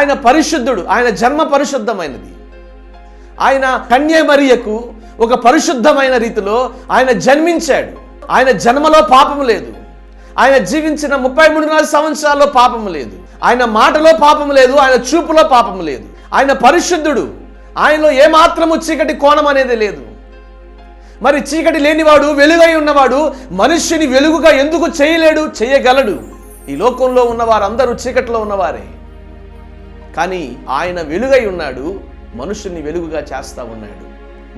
ఆయన పరిశుద్ధుడు, ఆయన జన్మ పరిశుద్ధమైనది. ఆయన కన్య మరియకు ఒక పరిశుద్ధమైన రీతిలో ఆయన జన్మించాడు. ఆయన జన్మలో పాపము లేదు. ఆయన జీవించిన 33 సంవత్సరాల్లో పాపము లేదు. ఆయన మాటలో పాపము లేదు. ఆయన చూపులో పాపము లేదు. ఆయన పరిశుద్ధుడు. ఆయనలో ఏమాత్రము చీకటి కోణం అనేది లేదు. మరి చీకటి లేనివాడు, వెలుగై ఉన్నవాడు మనుష్యుని వెలుగుగా ఎందుకు చేయలేడు? చేయగలడు. ఈ లోకంలో ఉన్నవారందరూ చీకటిలో ఉన్నవారే, కానీ ఆయన వెలుగై ఉన్నాడు, మనుషుల్ని వెలుగుగా చేస్తా ఉన్నాడు.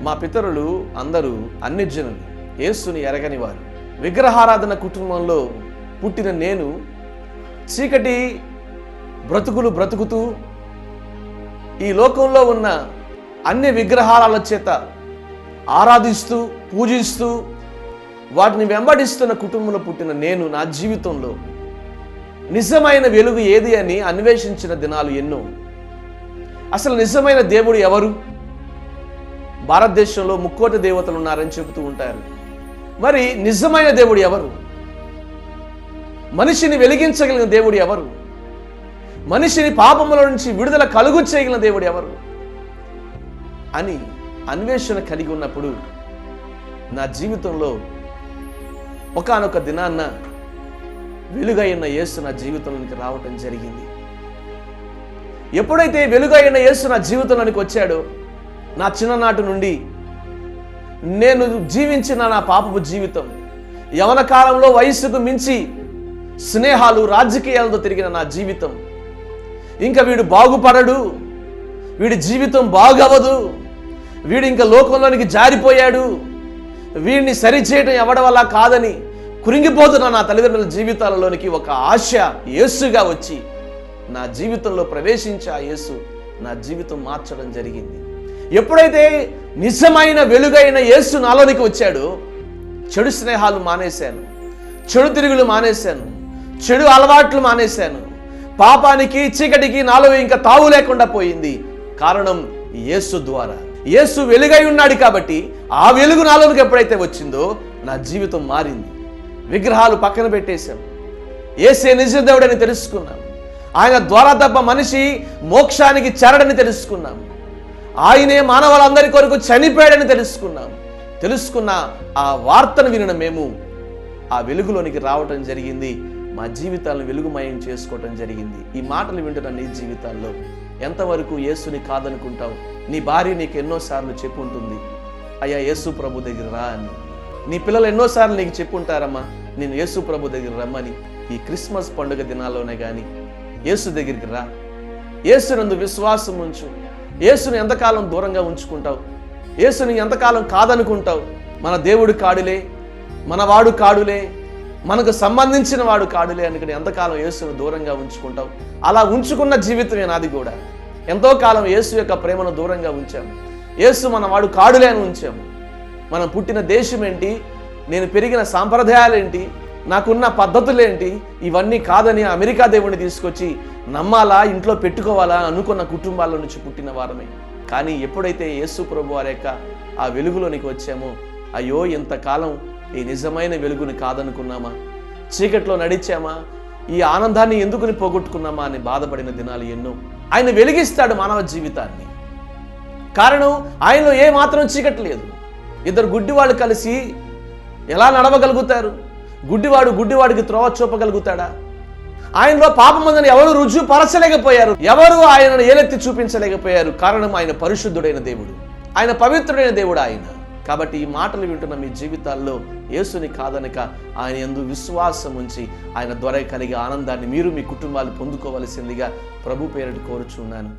మా పితరులు అందరూ అన్యజనులు, యేసుని ఎరగని వారు. విగ్రహారాధన కుటుంబంలో పుట్టిన నేను చీకటి బ్రతుకులు బ్రతుకుతూ ఈ లోకంలో ఉన్న అన్ని విగ్రహాల చేత ఆరాధిస్తూ పూజిస్తూ వాటిని వెంబడిస్తున్న కుటుంబంలో పుట్టిన నేను నా జీవితంలో నిజమైన వెలుగు ఏది అని అన్వేషించిన దినాలు ఎన్నో. అసలు నిజమైన దేవుడు ఎవరు? భారతదేశంలో 3 కోట్ల దేవతలు ఉన్నారని చెబుతూ ఉంటారు. మరి నిజమైన దేవుడు ఎవరు? మనిషిని వెలిగించగలిగిన దేవుడు ఎవరు? మనిషిని పాపముల నుంచి విడుదల కలుగు చేయగలిగిన దేవుడు ఎవరు అని అన్వేషణ కలిగి ఉన్నప్పుడు నా జీవితంలో ఒకానొక దినాన్న వెలుగైన యేసు నా జీవితంలోనికి రావటం జరిగింది. ఎప్పుడైతే వెలుగైన యేసు నా జీవితంలోనికి వచ్చాడో, నా చిన్ననాటి నుండి నేను జీవించిన నా పాపపు జీవితం, యవన కాలంలో వయస్సుకు మించి స్నేహాలు రాజకీయాలతో తిరిగిన నా జీవితం, ఇంకా వీడు బాగుపడడు, వీడి జీవితం బాగవదు, వీడు ఇంకా లోకంలోనికి జారిపోయాడు, వీడిని సరిచేయటం ఎవడి వల్ల కాదని కురింగిపోతున్న నా తల్లిదండ్రుల జీవితాలలోనికి ఒక ఆశ యేసుగా వచ్చి నా జీవితంలో ప్రవేశించి ఆ యేసు నా జీవితం మార్చడం జరిగింది. ఎప్పుడైతే నిజమైన వెలుగైన యేసు నాలోనికి వచ్చాడో, చెడు స్నేహాలు మానేశాను, చెడు తిరుగులు మానేశాను, చెడు అలవాట్లు మానేశాను, పాపానికి చీకటికి నాలో ఇంకా తావు లేకుండా పోయింది. కారణం యేసు ద్వారా. యేసు వెలుగై ఉన్నాడు కాబట్టి ఆ వెలుగు నాలోనికి ఎప్పుడైతే వచ్చిందో నా జీవితం మారింది. విగ్రహాలు పక్కన పెట్టేశాం, యేసే నిజ దేవుడని తెలుసుకున్నాం. ఆయన ద్వారా తప్ప మనిషి మోక్షానికి చేరడని తెలుసుకున్నాం. ఆయనే మానవులందరి కొరకు చనిపోయాడని తెలుసుకున్న ఆ వార్తను వినిన మేము ఆ వెలుగులోనికి రావటం జరిగింది. మా జీవితాలను వెలుగుమయం చేసుకోవటం జరిగింది. ఈ మాటలు వింటున్న నీ జీవితాల్లో ఎంతవరకు యేసుని కాదనుకుంటావు? నీ భార్య నీకు ఎన్నోసార్లు చెప్పుంటుంది, అయ్యా యేసు ప్రభు దగ్గర రా అని. నీ పిల్లలు ఎన్నోసార్లు నీకు చెప్పుంటారమ్మా, నేను యేసు ప్రభు దగ్గర రమ్మని. ఈ క్రిస్మస్ పండుగ దినాల్లోనే కానీ యేసు దగ్గరికి రా, యేసునందు విశ్వాసం ఉంచు. యేసుని ఎంతకాలం దూరంగా ఉంచుకుంటావు? యేసుని ఎంతకాలం కాదనుకుంటావు? మన దేవుడు కాడులే, మనవాడు కాడులే, మనకు సంబంధించిన వాడు కాడులే అనుకుని ఎంతకాలం యేసును దూరంగా ఉంచుకుంటావు? అలా ఉంచుకున్న జీవితమే నాది కూడా. ఎంతో కాలం యేసు యొక్క ప్రేమను దూరంగా ఉంచాము. యేసు మనవాడు కాడులే అని ఉంచాము. మనం పుట్టిన దేశం ఏంటి, నేను పెరిగిన సాంప్రదాయాలేంటి, నాకున్న పద్ధతులేంటి, ఇవన్నీ కాదని అమెరికా దేవుడిని తీసుకొచ్చి నమ్మాలా, ఇంట్లో పెట్టుకోవాలా అనుకున్న కుటుంబాల నుంచి పుట్టిన వారమే. కానీ ఎప్పుడైతే యేసు ప్రభు వారి యొక్క ఆ వెలుగులోనికి వచ్చామో, అయ్యో ఇంతకాలం ఈ నిజమైన వెలుగుని కాదనుకున్నామా, చీకట్లో నడిచామా, ఈ ఆనందాన్ని ఎందుకుని పోగొట్టుకున్నామా అని బాధపడిన దినాలు ఎన్నో. ఆయన వెలిగిస్తాడు మానవ జీవితాన్ని. కారణం ఆయనలో ఏ మాత్రం చీకటి లేదు. ఇద్దరు గుడ్డివాళ్ళు కలిసి ఎలా నడవగలుగుతారు? గుడ్డివాడికి త్రోవ చూపగలుగుతాడా? ఆయనలో పాపముందని ఎవరు రుజువు పరచలేకపోయారు, ఎవరు ఆయనను ఏలెత్తి చూపించలేకపోయారు. కారణం ఆయన పరిశుద్ధుడైన దేవుడు, ఆయన పవిత్రుడైన దేవుడు ఆయన. కాబట్టి ఈ మాటలు వింటున్న మీ జీవితాల్లో యేసుని కాదనక ఆయన యందు విశ్వాసం ఉంచి ఆయన ద్వారా కలిగే ఆనందాన్ని మీరు మీ కుటుంబాలు పొందుకోవలసిందిగా ప్రభు పేరిట కోరుచున్నాను.